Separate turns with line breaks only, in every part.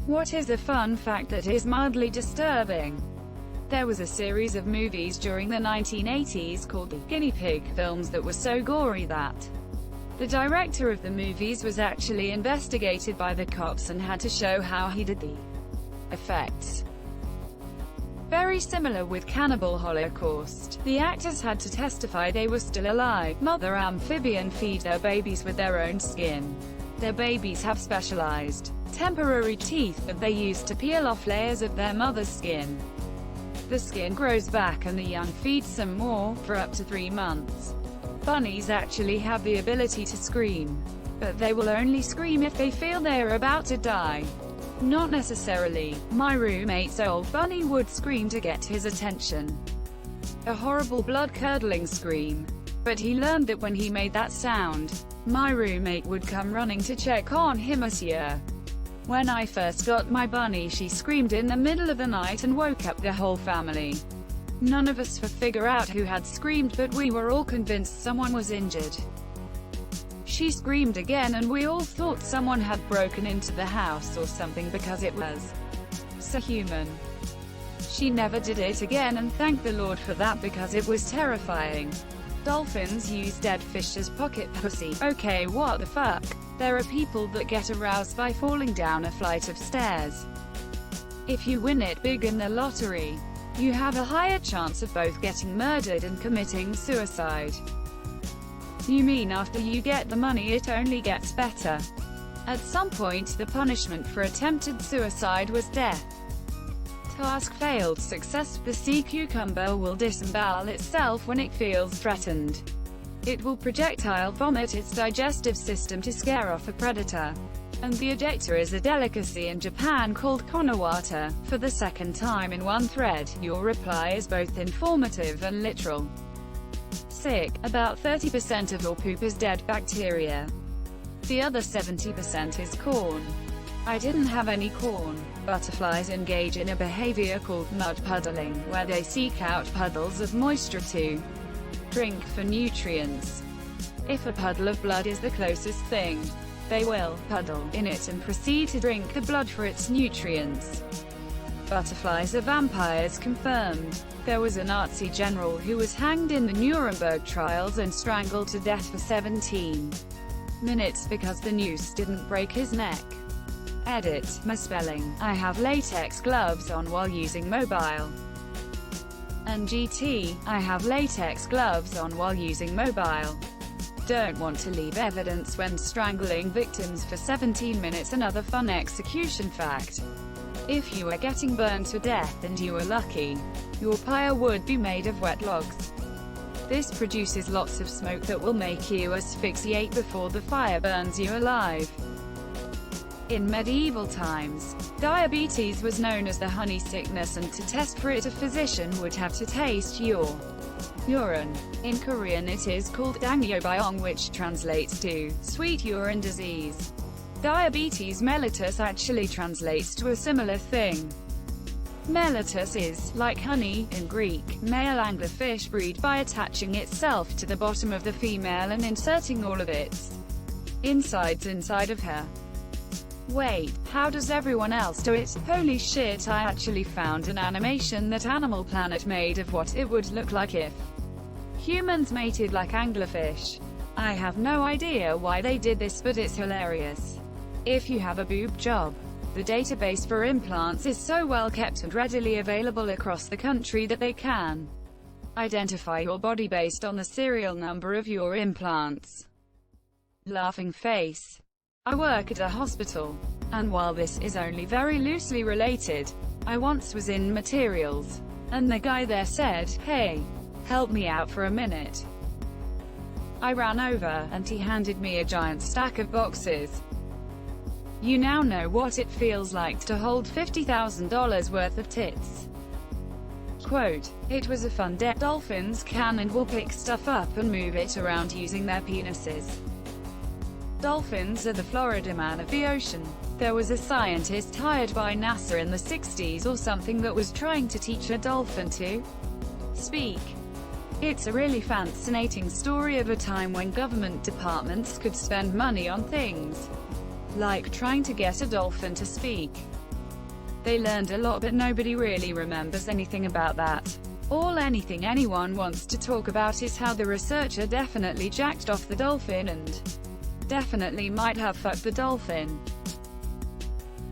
What is a fun fact that is mildly disturbing? There was a series of movies during the 1980s called the guinea pig films that were so gory that the director of the movies was actually investigated by the cops and had to show how he did the effects. Very similar with Cannibal Holocaust. The actors had to testify they were still alive. Mother amphibian feed their babies with their own skin. Their babies have specialized, temporary teeth that they use to peel off layers of their mother's skin. The skin grows back and the young feed some more, for up to 3 months. Bunnies actually have the ability to scream. But they will only scream if they feel they are about to die. Not necessarily. My roommate's old bunny would scream to get his attention. A horrible blood-curdling scream. But he learned that when he made that sound, my roommate would come running to check on him. When I first got my bunny, she screamed in the middle of the night and woke up the whole family. None of us could figure out who had screamed, but we were all convinced someone was injured. She screamed again and we all thought someone had broken into the house or something because it was so human. She never did it again, and thank the Lord for that, because it was terrifying. Dolphins use dead fish as pocket pussy. Okay, what the fuck? There are people that get aroused by falling down a flight of stairs. If you win it big in the lottery, you have a higher chance of both getting murdered and committing suicide. You mean after you get the money it only gets better? At some point the punishment for attempted suicide was death. Task failed. Success. The sea cucumber will disembowel itself when it feels threatened. It will projectile vomit its digestive system to scare off a predator. And the ejector is a delicacy in Japan called konawata. For the second time in one thread, your reply is both informative and literal. Sick. About 30% of your poop is dead bacteria. The other 70% is corn. I didn't have any corn. Butterflies engage in a behavior called mud puddling, where they seek out puddles of moisture to drink for nutrients. If a puddle of blood is the closest thing, they will puddle in it and proceed to drink the blood for its nutrients. Butterflies are vampires confirmed. There was a Nazi general who was hanged in the Nuremberg trials and strangled to death for 17 minutes because the noose didn't break his neck. Edit. Misspelling. I have latex gloves on while using mobile. And GT. I have latex gloves on while using mobile. Don't want to leave evidence when strangling victims for 17 minutes. Another fun execution fact. If you are getting burned to death and you are lucky, your pyre would be made of wet logs. This produces lots of smoke that will make you asphyxiate before the fire burns you alive. In medieval times, diabetes was known as the honey sickness, and to test for it a physician would have to taste your urine. In Korean it is called dangyobyong, which translates to sweet urine disease. Diabetes mellitus actually translates to a similar thing. Mellitus is, like honey, in Greek. Male anglerfish breed by attaching itself to the bottom of the female and inserting all of its insides inside of her. Wait, how does everyone else do it? Holy shit, I actually found an animation that Animal Planet made of what it would look like if humans mated like anglerfish. I have no idea why they did this, but it's hilarious. If you have a boob job, the database for implants is so well kept and readily available across the country that they can identify your body based on the serial number of your implants. Laughing face. I work at a hospital, and while this is only very loosely related, I once was in materials, and the guy there said, "Hey, help me out for a minute." I ran over, and he handed me a giant stack of boxes. You now know what it feels like to hold $50,000 worth of tits. Quote, "It was a fun day. Dolphins can and will pick stuff up and move it around using their penises." Dolphins are the Florida man of the ocean. There was a scientist hired by NASA in the 60s or something that was trying to teach a dolphin to speak. It's a really fascinating story of a time when government departments could spend money on things like trying to get a dolphin to speak. They learned a lot, but nobody really remembers anything about that. All anything anyone wants to talk about is how the researcher definitely jacked off the dolphin and definitely might have fucked the dolphin.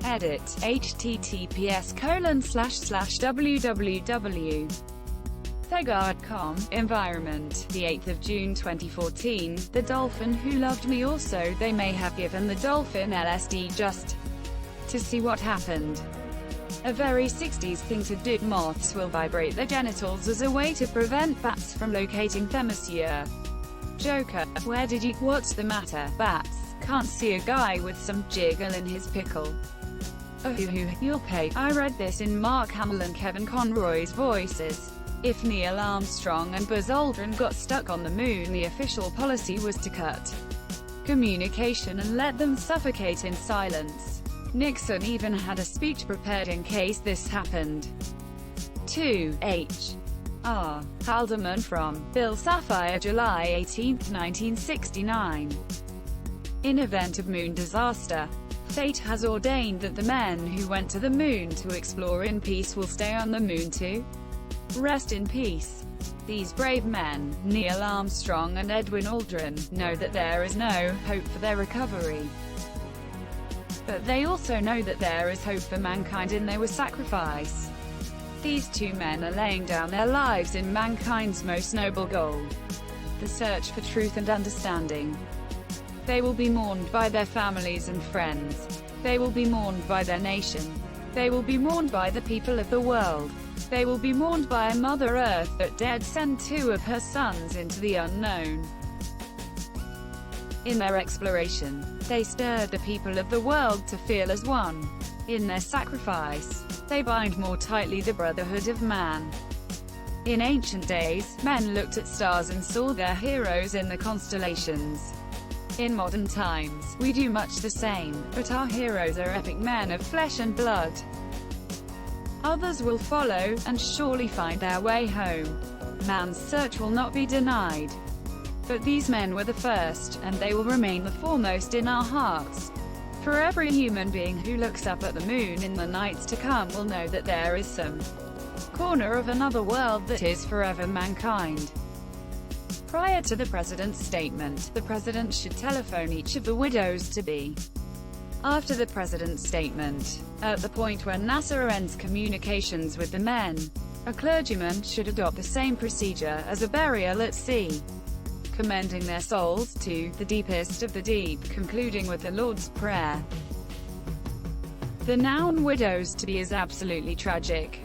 Edit, https://www.thegard.com, Environment, the 8th of June 2014, the dolphin who loved me. Also, they may have given the dolphin LSD just to see what happened. A very 60s thing to do. Moths will vibrate their genitals as a way to prevent bats from locating them. Monsieur Joker, where did you? What's the matter? Bats can't see a guy with some jiggle in his pickle. Oh, you'll pay. I read this in Mark Hamill and Kevin Conroy's voices. If Neil Armstrong and Buzz Aldrin got stuck on the moon, the official policy was to cut communication and let them suffocate in silence. Nixon even had a speech prepared in case this happened. 2. H. R. Haldeman from Bill Sapphire, July 18, 1969. In event of moon disaster, fate has ordained that the men who went to the moon to explore in peace will stay on the moon to rest in peace. These brave men, Neil Armstrong and Edwin Aldrin, know that there is no hope for their recovery. But they also know that there is hope for mankind in their sacrifice. These two men are laying down their lives in mankind's most noble goal, the search for truth and understanding. They will be mourned by their families and friends. They will be mourned by their nation. They will be mourned by the people of the world. They will be mourned by a Mother Earth that dared send 2 of her sons into the unknown. In their exploration, they stirred the people of the world to feel as one. In their sacrifice, they bind more tightly the brotherhood of man. In ancient days, men looked at stars and saw their heroes in the constellations. In modern times, we do much the same, but our heroes are epic men of flesh and blood. Others will follow, and surely find their way home. Man's search will not be denied. But these men were the first, and they will remain the foremost in our hearts. For every human being who looks up at the moon in the nights to come will know that there is some corner of another world that is forever mankind. Prior to the president's statement, the president should telephone each of the widows to be. After the president's statement, at the point when NASA ends communications with the men, a clergyman should adopt the same procedure as a burial at sea, commending their souls to the deepest of the deep, concluding with the Lord's Prayer. The noun widows to be is absolutely tragic.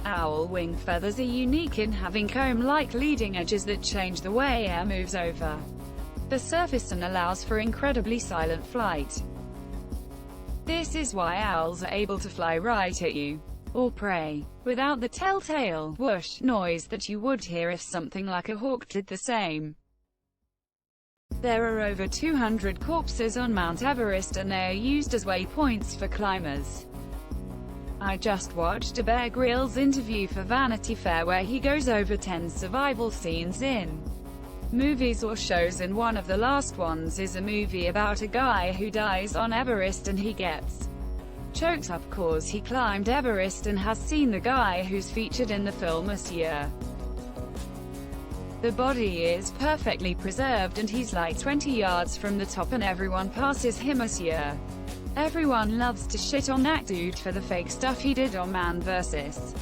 Owl wing feathers are unique in having comb-like leading edges that change the way air moves over the surface and allows for incredibly silent flight. This is why owls are able to fly right at you, or prey, without the telltale whoosh noise that you would hear if something like a hawk did the same. There are over 200 corpses on Mount Everest and they are used as waypoints for climbers. I just watched a Bear Grylls interview for Vanity Fair where he goes over 10 survival scenes in movies or shows, and one of the last ones is a movie about a guy who dies on Everest and he gets choked up cause he climbed Everest and has seen the guy who's featured in the film Monsieur. The body is perfectly preserved and he's like 20 yards from the top and everyone passes him Monsieur. Everyone loves to shit on that dude for the fake stuff he did on Man vs.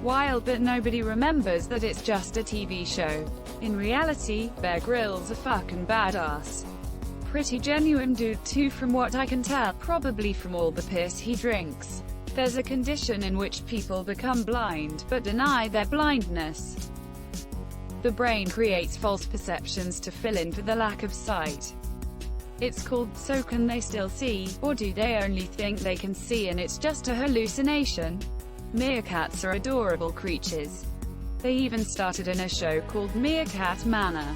Wild, but nobody remembers that it's just a TV show. In reality, Bear Grylls a fucking badass. Pretty genuine dude too from what I can tell, probably from all the piss he drinks. There's a condition in which people become blind, but deny their blindness. The brain creates false perceptions to fill in for the lack of sight. It's called So Can They Still See? Or do they only think they can see and it's just a hallucination? Meerkats are adorable creatures. They even started in a show called Meerkat Manor.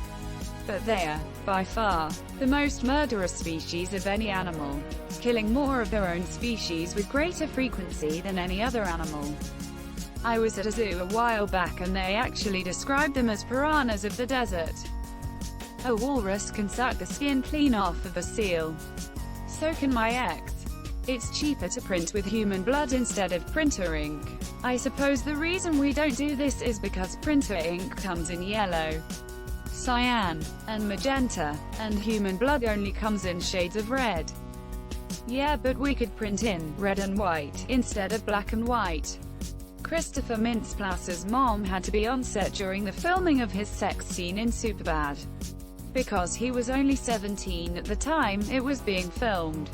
But they are, by far, the most murderous species of any animal, killing more of their own species with greater frequency than any other animal. I was at a zoo a while back and they actually described them as piranhas of the desert. A walrus can suck the skin clean off of a seal. So can my ex. It's cheaper to print with human blood instead of printer ink. I suppose the reason we don't do this is because printer ink comes in yellow, cyan, and magenta, and human blood only comes in shades of red. Yeah, but we could print in red and white instead of black and white. Christopher Mintz-Plaser's mom had to be on set during the filming of his sex scene in Superbad. Because he was only 17 at the time it was being filmed.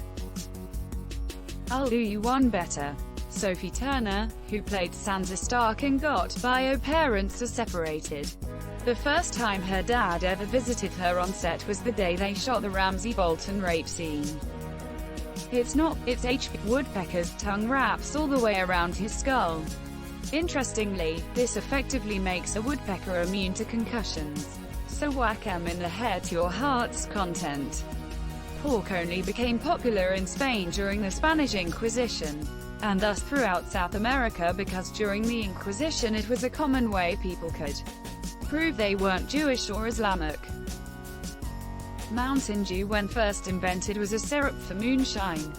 I'll do you one better. Sophie Turner, who played Sansa Stark in Got Bio, parents are separated. The first time her dad ever visited her on set was the day they shot the Ramsay Bolton rape scene. It's H.P. Woodpecker's tongue wraps all the way around his skull. Interestingly, this effectively makes a woodpecker immune to concussions. So whack 'em in the head to your heart's content. Pork only became popular in Spain during the Spanish Inquisition, and thus throughout South America because during the Inquisition it was a common way people could prove they weren't Jewish or Islamic. Mountain Dew, when first invented, was a syrup for moonshine.